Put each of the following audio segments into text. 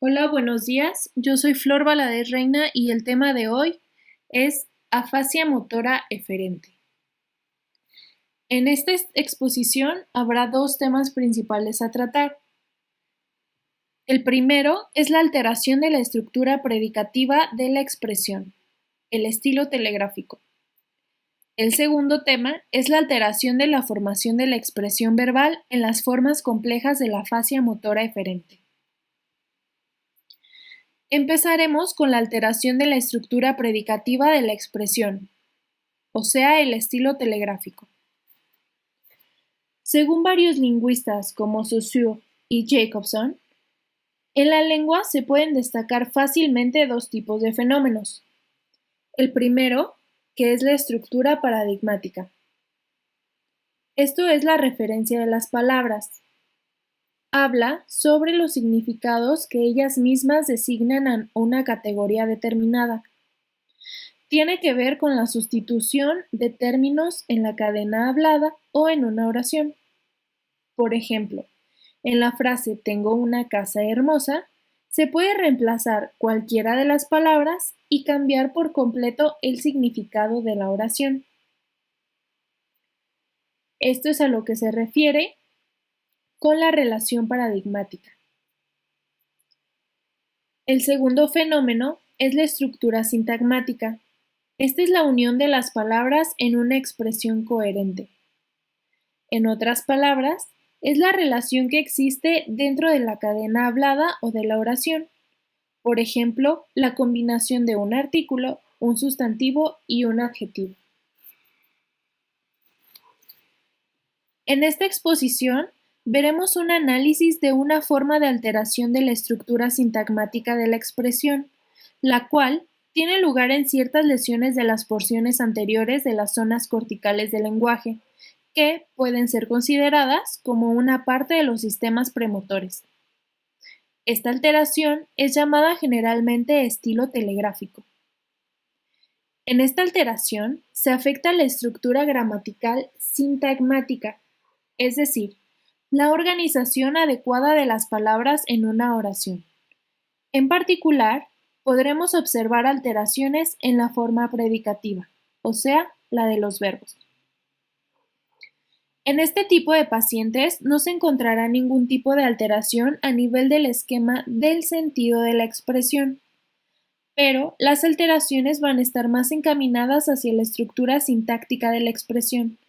Hola, buenos días. Yo soy Flor Valadez Reina y el tema de hoy es afasia motora eferente. En esta exposición habrá dos temas principales a tratar. El primero es la alteración de la estructura predicativa de la expresión, el estilo telegráfico. El segundo tema es la alteración de la formación de la expresión verbal en las formas complejas de la afasia motora eferente. Empezaremos con la alteración de la estructura predicativa de la expresión, o sea, el estilo telegráfico. Según varios lingüistas como Saussure y Jacobson, en la lengua se pueden destacar fácilmente dos tipos de fenómenos. El primero, que es la estructura paradigmática. Esto es la referencia de las palabras. Habla sobre los significados que ellas mismas designan a una categoría determinada. Tiene que ver con la sustitución de términos en la cadena hablada o en una oración. Por ejemplo, en la frase tengo una casa hermosa, se puede reemplazar cualquiera de las palabras y cambiar por completo el significado de la oración. Esto es a lo que se refiere con la relación paradigmática. El segundo fenómeno es la estructura sintagmática. Esta es la unión de las palabras en una expresión coherente. En otras palabras, es la relación que existe dentro de la cadena hablada o de la oración. Por ejemplo, la combinación de un artículo, un sustantivo y un adjetivo. En esta exposición veremos un análisis de una forma de alteración de la estructura sintagmática de la expresión, la cual tiene lugar en ciertas lesiones de las porciones anteriores de las zonas corticales del lenguaje, que pueden ser consideradas como una parte de los sistemas premotores. Esta alteración es llamada generalmente estilo telegráfico. En esta alteración se afecta la estructura gramatical sintagmática, es decir, la organización adecuada de las palabras en una oración. En particular, podremos observar alteraciones en la forma predicativa, o sea, la de los verbos. En este tipo de pacientes no se encontrará ningún tipo de alteración a nivel del esquema del sentido de la expresión, pero las alteraciones van a estar más encaminadas hacia la estructura sintáctica de la expresión.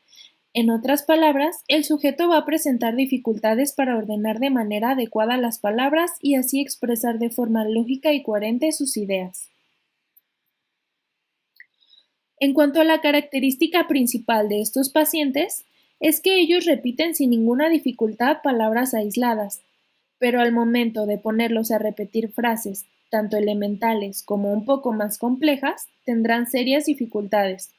En otras palabras, el sujeto va a presentar dificultades para ordenar de manera adecuada las palabras y así expresar de forma lógica y coherente sus ideas. En cuanto a la característica principal de estos pacientes, es que ellos repiten sin ninguna dificultad palabras aisladas, pero al momento de ponerlos a repetir frases, tanto elementales como un poco más complejas, tendrán serias dificultades.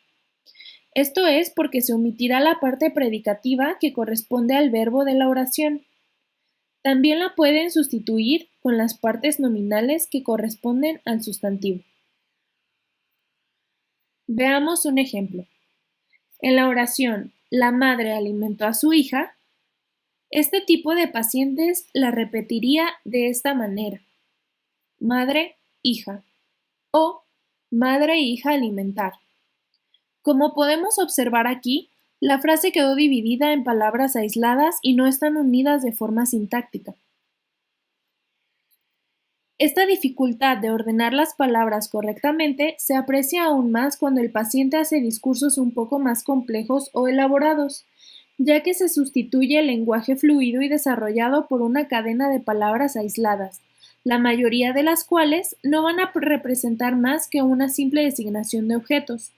Esto es porque se omitirá la parte predicativa que corresponde al verbo de la oración. También la pueden sustituir con las partes nominales que corresponden al sustantivo. Veamos un ejemplo. En la oración "la madre alimentó a su hija", este tipo de pacientes la repetiría de esta manera: madre, hija, o madre, hija, alimentar. Como podemos observar aquí, la frase quedó dividida en palabras aisladas y no están unidas de forma sintáctica. Esta dificultad de ordenar las palabras correctamente se aprecia aún más cuando el paciente hace discursos un poco más complejos o elaborados, ya que se sustituye el lenguaje fluido y desarrollado por una cadena de palabras aisladas, la mayoría de las cuales no van a representar más que una simple designación de objetos,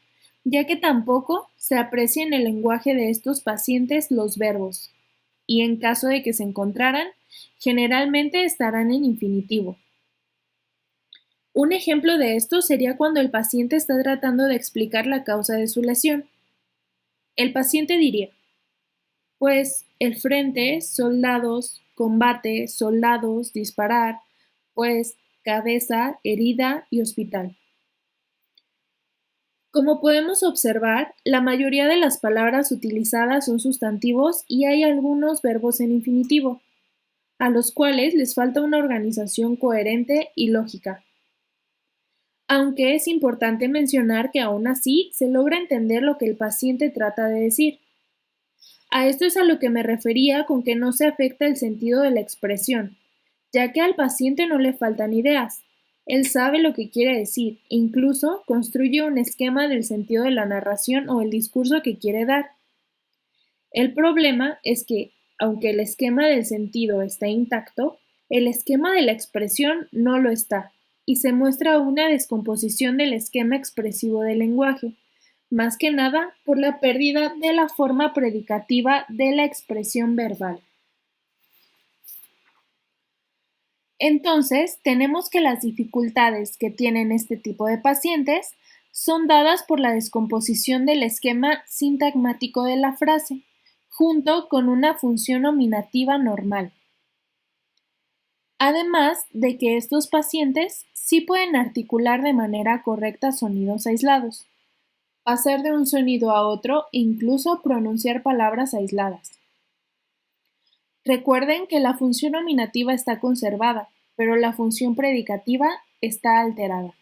ya que tampoco se aprecia en el lenguaje de estos pacientes los verbos, y en caso de que se encontraran, generalmente estarán en infinitivo. Un ejemplo de esto sería cuando el paciente está tratando de explicar la causa de su lesión. El paciente diría: pues el frente, soldados, combate, soldados, disparar, pues cabeza, herida y hospital. Como podemos observar, la mayoría de las palabras utilizadas son sustantivos y hay algunos verbos en infinitivo. a los cuales les falta una organización coherente y lógica. Aunque es importante mencionar que aún así se logra entender lo que el paciente trata de decir. A esto es a lo que me refería con que no se afecta el sentido de la expresión, ya que al paciente no le faltan ideas. Él sabe lo que quiere decir, e incluso construye un esquema del sentido de la narración o el discurso que quiere dar. El problema es que, aunque el esquema del sentido está intacto, el esquema de la expresión no lo está, y se muestra una descomposición del esquema expresivo del lenguaje, más que nada por la pérdida de la forma predicativa de la expresión verbal. Entonces, tenemos que las dificultades que tienen este tipo de pacientes son dadas por la descomposición del esquema sintagmático de la frase, junto con una función nominativa normal. Además de que estos pacientes sí pueden articular de manera correcta sonidos aislados, pasar de un sonido a otro e incluso pronunciar palabras aisladas. Recuerden que la función nominativa está conservada, pero la función predicativa está alterada.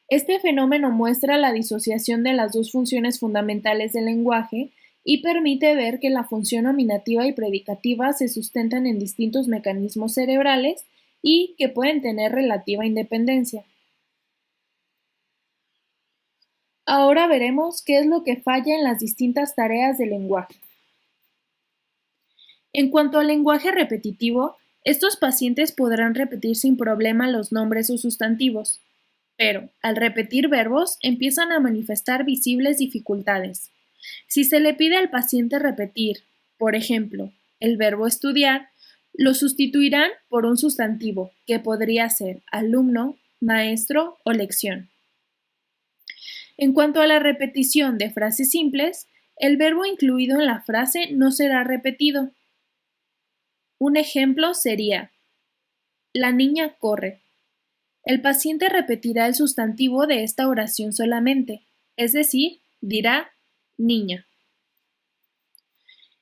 Este fenómeno muestra la disociación de las dos funciones fundamentales del lenguaje y permite ver que la función nominativa y predicativa se sustentan en distintos mecanismos cerebrales y que pueden tener relativa independencia. Ahora veremos qué es lo que falla en las distintas tareas del lenguaje. En cuanto al lenguaje repetitivo, estos pacientes podrán repetir sin problema los nombres o sustantivos, pero al repetir verbos empiezan a manifestar visibles dificultades. Si se le pide al paciente repetir, por ejemplo, el verbo estudiar, lo sustituirán por un sustantivo, que podría ser alumno, maestro o lección. En cuanto a la repetición de frases simples, el verbo incluido en la frase no será repetido. Un ejemplo sería: la niña corre. El paciente repetirá el sustantivo de esta oración solamente, es decir, dirá niña.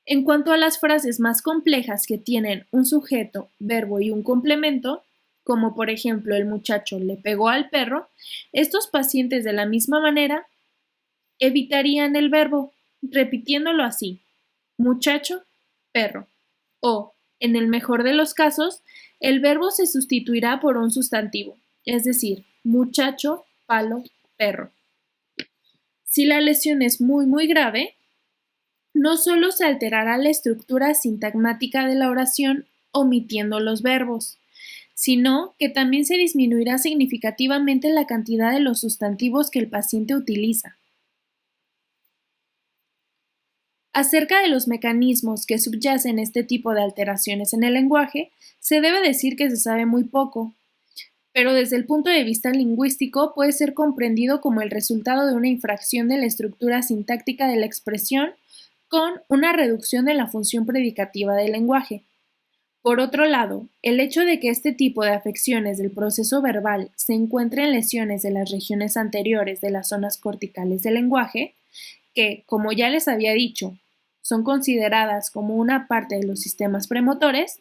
En cuanto a las frases más complejas que tienen un sujeto, verbo y un complemento, como por ejemplo el muchacho le pegó al perro, estos pacientes de la misma manera evitarían el verbo, repitiéndolo así: muchacho, perro. O, en el mejor de los casos, el verbo se sustituirá por un sustantivo, es decir, muchacho, palo, perro. Si la lesión es muy grave, no solo se alterará la estructura sintagmática de la oración omitiendo los verbos, sino que también se disminuirá significativamente la cantidad de los sustantivos que el paciente utiliza. Acerca de los mecanismos que subyacen este tipo de alteraciones en el lenguaje, se debe decir que se sabe muy poco, pero desde el punto de vista lingüístico puede ser comprendido como el resultado de una infracción de la estructura sintáctica de la expresión con una reducción de la función predicativa del lenguaje. Por otro lado, el hecho de que este tipo de afecciones del proceso verbal se encuentren lesiones de las regiones anteriores de las zonas corticales del lenguaje, que, como ya les había dicho, son consideradas como una parte de los sistemas premotores,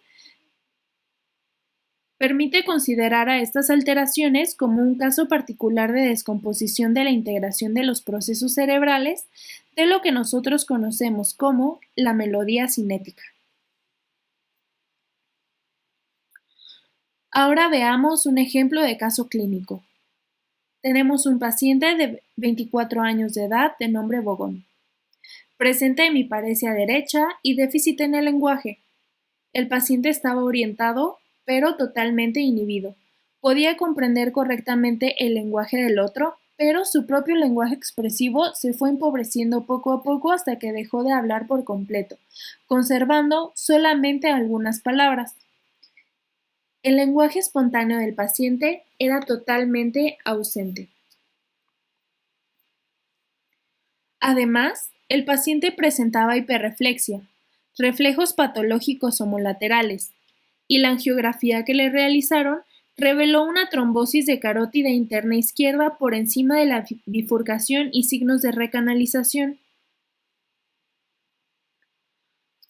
permite considerar a estas alteraciones como un caso particular de descomposición de la integración de los procesos cerebrales de lo que nosotros conocemos como la melodía cinética. Ahora veamos un ejemplo de caso clínico. Tenemos un paciente de 24 años de edad de nombre Bogón. Presenta hemiparesia derecha y déficit en el lenguaje. El paciente estaba orientado, pero totalmente inhibido. Podía comprender correctamente el lenguaje del otro, pero su propio lenguaje expresivo se fue empobreciendo poco a poco hasta que dejó de hablar por completo, conservando solamente algunas palabras. El lenguaje espontáneo del paciente era totalmente ausente. Además, el paciente presentaba hiperreflexia, reflejos patológicos homolaterales, y la angiografía que le realizaron reveló una trombosis de carótida interna izquierda por encima de la bifurcación y signos de recanalización.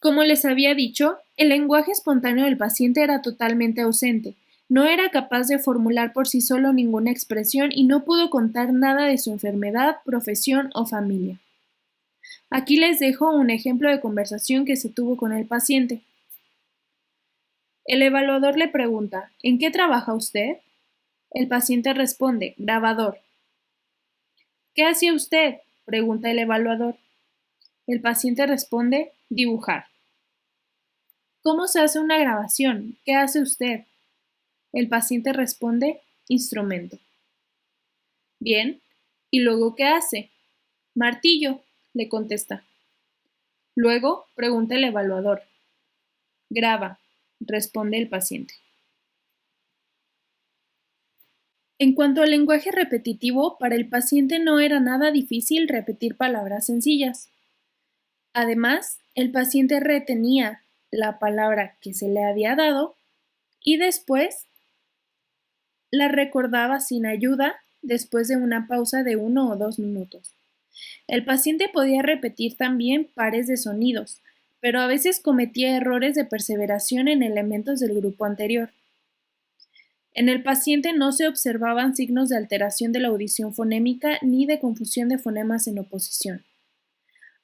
Como les había dicho, el lenguaje espontáneo del paciente era totalmente ausente. No era capaz de formular por sí solo ninguna expresión y no pudo contar nada de su enfermedad, profesión o familia. Aquí les dejo un ejemplo de conversación que se tuvo con el paciente. El evaluador le pregunta, ¿en qué trabaja usted? El paciente responde, grabador. ¿Qué hacía usted? Pregunta el evaluador. El paciente responde, dibujar. ¿Cómo se hace una grabación? ¿Qué hace usted? El paciente responde, instrumento. Bien, ¿y luego qué hace? Martillo, le contesta. Luego, pregunta el evaluador. Graba, responde el paciente. En cuanto al lenguaje repetitivo, para el paciente no era nada difícil repetir palabras sencillas. Además, el paciente retenía la palabra que se le había dado y después la recordaba sin ayuda después de una pausa de 1 o 2 minutos. El paciente podía repetir también pares de sonidos, pero a veces cometía errores de perseveración en elementos del grupo anterior. En el paciente no se observaban signos de alteración de la audición fonémica ni de confusión de fonemas en oposición.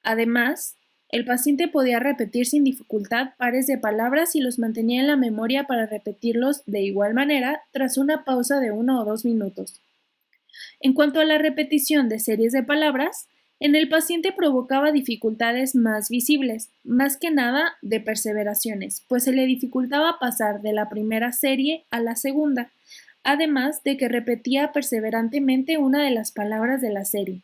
Además, el paciente podía repetir sin dificultad pares de palabras y los mantenía en la memoria para repetirlos de igual manera tras una pausa de 1 o 2 minutos. En cuanto a la repetición de series de palabras, en el paciente provocaba dificultades más visibles, más que nada de perseveraciones, pues se le dificultaba pasar de la primera serie a la segunda, además de que repetía perseverantemente una de las palabras de la serie.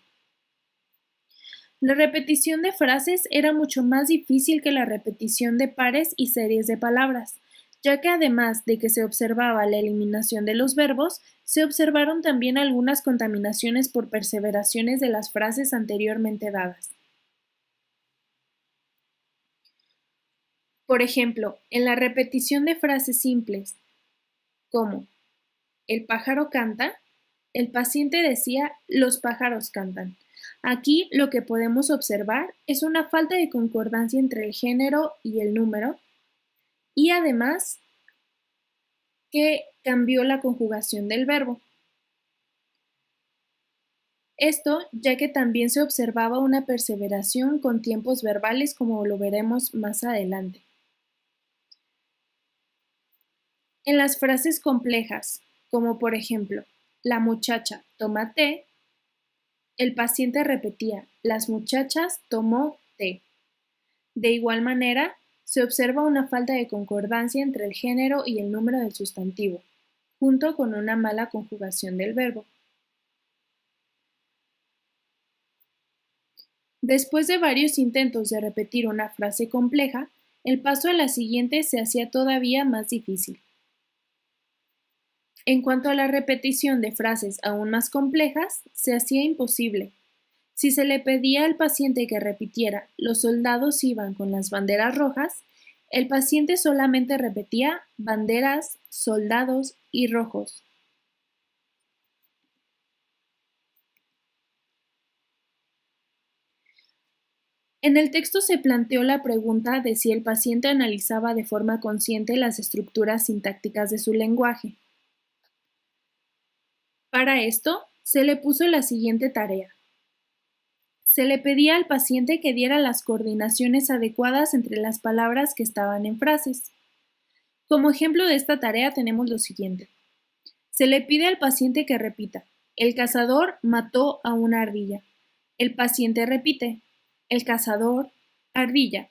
La repetición de frases era mucho más difícil que la repetición de pares y series de palabras, ya que además de que se observaba la eliminación de los verbos, se observaron también algunas contaminaciones por perseveraciones de las frases anteriormente dadas. Por ejemplo, en la repetición de frases simples, como el pájaro canta, el paciente decía los pájaros cantan. Aquí lo que podemos observar es una falta de concordancia entre el género y el número y además que cambió la conjugación del verbo. Esto ya que también se observaba una perseveración con tiempos verbales como lo veremos más adelante. En las frases complejas, como por ejemplo, la muchacha toma té, el paciente repetía, las muchachas tomó té. De igual manera, se observa una falta de concordancia entre el género y el número del sustantivo, junto con una mala conjugación del verbo. Después de varios intentos de repetir una frase compleja, el paso a la siguiente se hacía todavía más difícil. En cuanto a la repetición de frases aún más complejas, se hacía imposible. Si se le pedía al paciente que repitiera "los soldados iban con las banderas rojas", el paciente solamente repetía banderas, soldados y rojos. En el texto se planteó la pregunta de si el paciente analizaba de forma consciente las estructuras sintácticas de su lenguaje. Para esto, se le puso la siguiente tarea. Se le pedía al paciente que diera las coordinaciones adecuadas entre las palabras que estaban en frases. Como ejemplo de esta tarea tenemos lo siguiente. Se le pide al paciente que repita, el cazador mató a una ardilla. El paciente repite, el cazador, ardilla.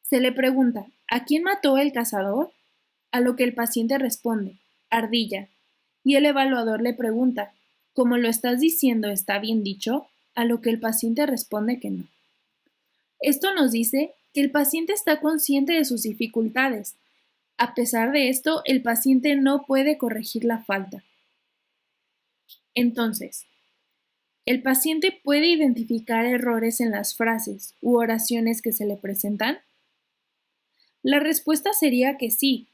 Se le pregunta, ¿a quién mató el cazador? A lo que el paciente responde, ardilla. Y el evaluador le pregunta, ¿cómo lo estás diciendo está bien dicho? A lo que el paciente responde que no. Esto nos dice que el paciente está consciente de sus dificultades. A pesar de esto, el paciente no puede corregir la falta. Entonces, ¿el paciente puede identificar errores en las frases u oraciones que se le presentan? La respuesta sería que sí,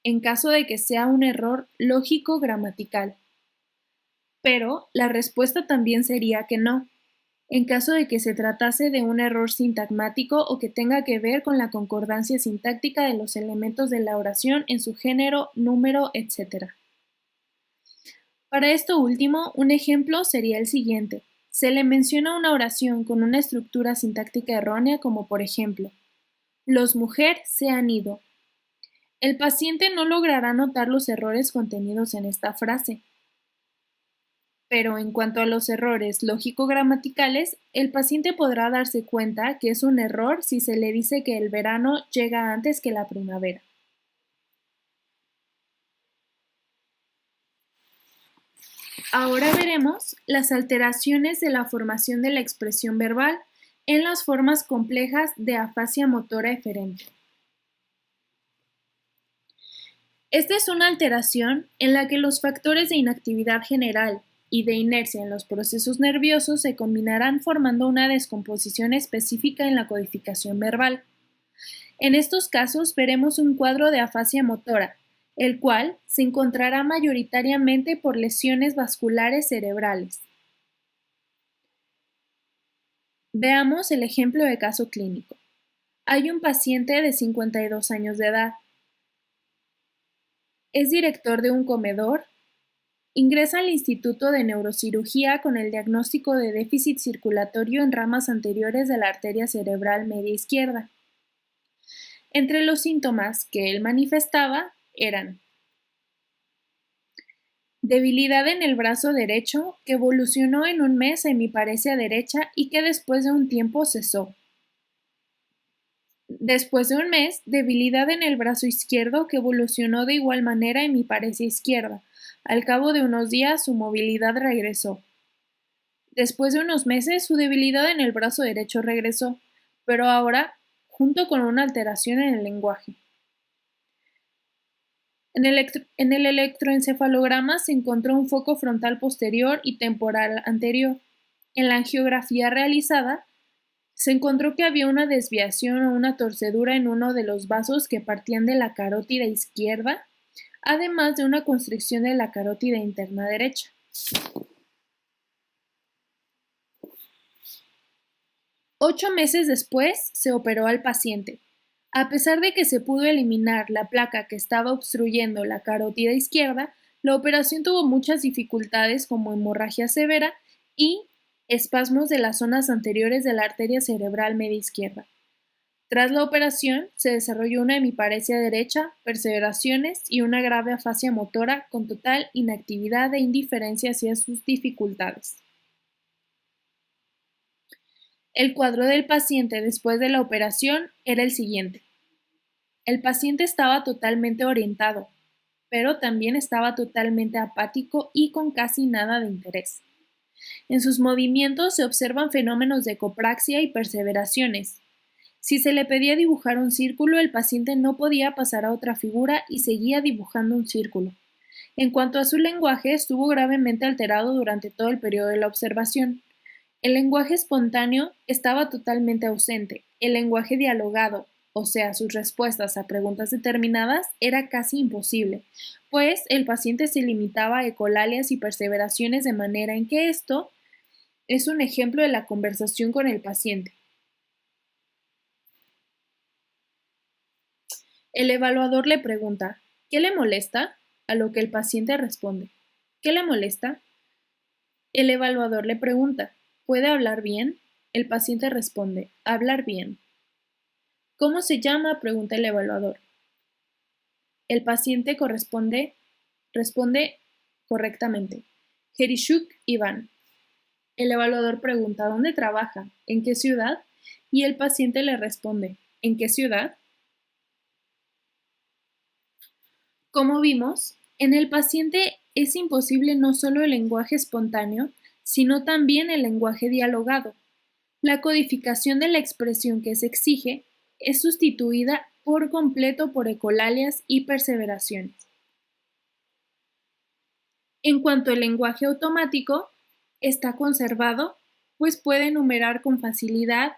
en caso de que sea un error lógico-gramatical. Pero la respuesta también sería que no, en caso de que se tratase de un error sintagmático o que tenga que ver con la concordancia sintáctica de los elementos de la oración en su género, número, etc. Para esto último, un ejemplo sería el siguiente. Se le menciona una oración con una estructura sintáctica errónea como por ejemplo, los mujeres se han ido. El paciente no logrará notar los errores contenidos en esta frase. Pero en cuanto a los errores lógico-gramaticales, el paciente podrá darse cuenta que es un error si se le dice que el verano llega antes que la primavera. Ahora veremos las alteraciones de la formación de la expresión verbal en las formas complejas de afasia motora eferente. Esta es una alteración en la que los factores de inactividad general y de inercia en los procesos nerviosos se combinarán formando una descomposición específica en la codificación verbal. En estos casos veremos un cuadro de afasia motora, el cual se encontrará mayoritariamente por lesiones vasculares cerebrales. Veamos el ejemplo de caso clínico. Hay un paciente de 52 años de edad. Es director de un comedor. Ingresa al Instituto de Neurocirugía con el diagnóstico de déficit circulatorio en ramas anteriores de la arteria cerebral media izquierda. Entre los síntomas que él manifestaba eran debilidad en el brazo derecho, que evolucionó en un mes a hemiparesia derecha y que después de un tiempo cesó. Después de un mes, debilidad en el brazo izquierdo, que evolucionó de igual manera a hemiparesia izquierda. Al cabo de unos días, su movilidad regresó. Después de unos meses, su debilidad en el brazo derecho regresó, pero ahora junto con una alteración en el lenguaje. En el electroencefalograma se encontró un foco frontal posterior y temporal anterior. En la angiografía realizada, se encontró que había una desviación o una torcedura en uno de los vasos que partían de la carótida izquierda, además de una constricción de la carótida interna derecha. 8 meses después se operó al paciente. A pesar de que se pudo eliminar la placa que estaba obstruyendo la carótida izquierda, la operación tuvo muchas dificultades como hemorragia severa y espasmos de las zonas anteriores de la arteria cerebral media izquierda. Tras la operación, se desarrolló una hemiparesia derecha, perseveraciones y una grave afasia motora con total inactividad e indiferencia hacia sus dificultades. El cuadro del paciente después de la operación era el siguiente. El paciente estaba totalmente orientado, pero también estaba totalmente apático y con casi nada de interés. En sus movimientos se observan fenómenos de copraxia y perseveraciones. Si se le pedía dibujar un círculo, el paciente no podía pasar a otra figura y seguía dibujando un círculo. En cuanto a su lenguaje, estuvo gravemente alterado durante todo el periodo de la observación. El lenguaje espontáneo estaba totalmente ausente. El lenguaje dialogado, o sea, sus respuestas a preguntas determinadas, era casi imposible, pues el paciente se limitaba a ecolalias y perseveraciones de manera en que esto es un ejemplo de la conversación con el paciente. El evaluador le pregunta, ¿qué le molesta? A lo que el paciente responde, ¿qué le molesta? El evaluador le pregunta, ¿puede hablar bien? El paciente responde, hablar bien. ¿Cómo se llama? Pregunta el evaluador. El paciente responde correctamente. Herishuk Iván. El evaluador pregunta, ¿dónde trabaja? ¿En qué ciudad? Y el paciente le responde, ¿en qué ciudad? Como vimos, en el paciente es imposible no solo el lenguaje espontáneo, sino también el lenguaje dialogado. La codificación de la expresión que se exige es sustituida por completo por ecolalias y perseveraciones. En cuanto al lenguaje automático, está conservado, pues puede enumerar con facilidad,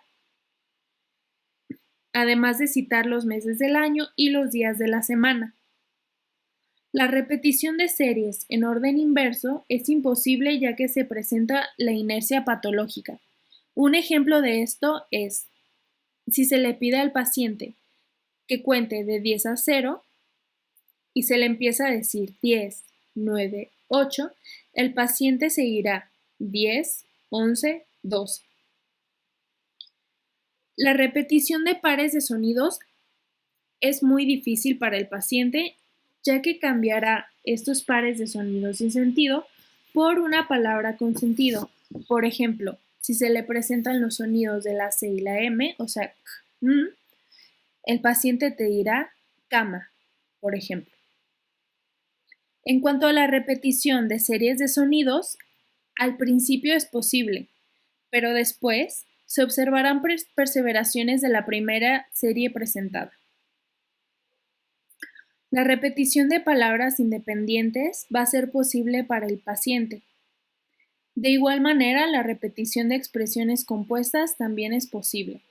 además de citar los meses del año y los días de la semana. La repetición de series en orden inverso es imposible ya que se presenta la inercia patológica, Un ejemplo de esto es si se le pide al paciente que cuente de 10 a 0 y se le empieza a decir 10, 9, 8, el paciente seguirá 10, 11, 12. La repetición de pares de sonidos es muy difícil para el paciente, ya que cambiará estos pares de sonidos sin sentido por una palabra con sentido. Por ejemplo, si se le presentan los sonidos de la C y la M, o sea, k, m, el paciente te dirá cama, por ejemplo. En cuanto a la repetición de series de sonidos, al principio es posible, pero después se observarán perseveraciones de la primera serie presentada. La repetición de palabras independientes va a ser posible para el paciente. De igual manera, la repetición de expresiones compuestas también es posible.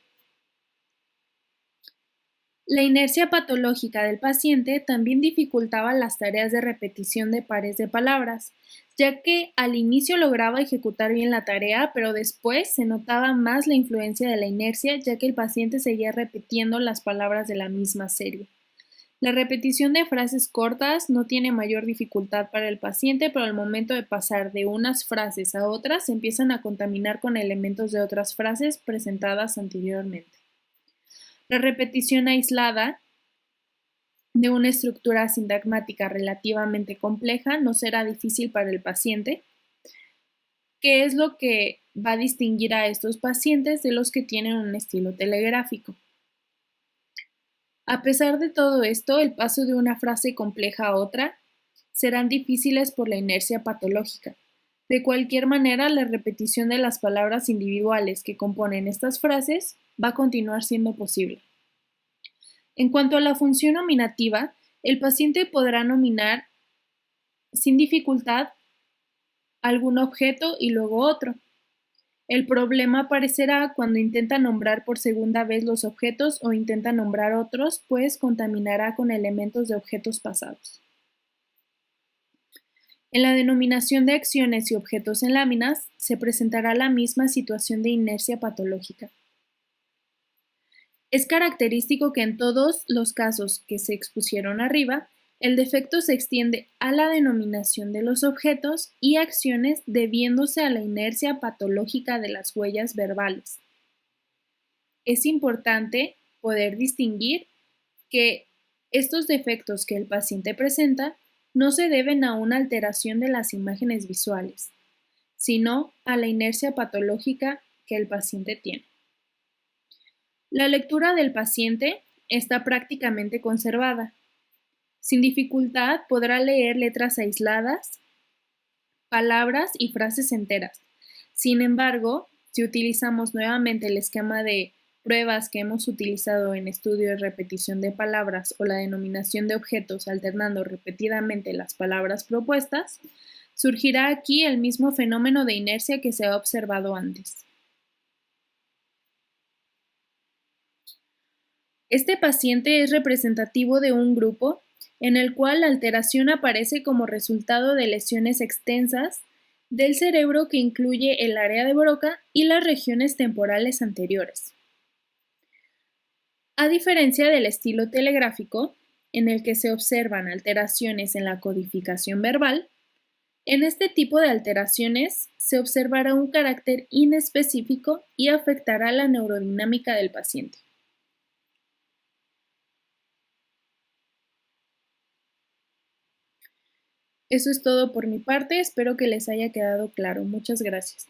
La inercia patológica del paciente también dificultaba las tareas de repetición de pares de palabras, ya que al inicio lograba ejecutar bien la tarea, pero después se notaba más la influencia de la inercia, ya que el paciente seguía repitiendo las palabras de la misma serie. La repetición de frases cortas no tiene mayor dificultad para el paciente, pero al momento de pasar de unas frases a otras se empiezan a contaminar con elementos de otras frases presentadas anteriormente. La repetición aislada de una estructura sintagmática relativamente compleja no será difícil para el paciente, que es lo que va a distinguir a estos pacientes de los que tienen un estilo telegráfico. A pesar de todo esto, el paso de una frase compleja a otra serán difíciles por la inercia patológica. De cualquier manera, la repetición de las palabras individuales que componen estas frases va a continuar siendo posible. En cuanto a la función nominativa, el paciente podrá nominar sin dificultad algún objeto y luego otro. El problema aparecerá cuando intenta nombrar por segunda vez los objetos o intenta nombrar otros, pues contaminará con elementos de objetos pasados. En la denominación de acciones y objetos en láminas se presentará la misma situación de inercia patológica. Es característico que en todos los casos que se expusieron arriba, el defecto se extiende a la denominación de los objetos y acciones debiéndose a la inercia patológica de las huellas verbales. Es importante poder distinguir que estos defectos que el paciente presenta no se deben a una alteración de las imágenes visuales, sino a la inercia patológica que el paciente tiene. La lectura del paciente está prácticamente conservada. Sin dificultad podrá leer letras aisladas, palabras y frases enteras. Sin embargo, si utilizamos nuevamente el esquema de pruebas que hemos utilizado en estudio de repetición de palabras o la denominación de objetos alternando repetidamente las palabras propuestas, surgirá aquí el mismo fenómeno de inercia que se ha observado antes. Este paciente es representativo de un grupo en el cual la alteración aparece como resultado de lesiones extensas del cerebro que incluye el área de Broca y las regiones temporales anteriores. A diferencia del estilo telegráfico, en el que se observan alteraciones en la codificación verbal, en este tipo de alteraciones se observará un carácter inespecífico y afectará la neurodinámica del paciente. Eso es todo por mi parte, espero que les haya quedado claro. Muchas gracias.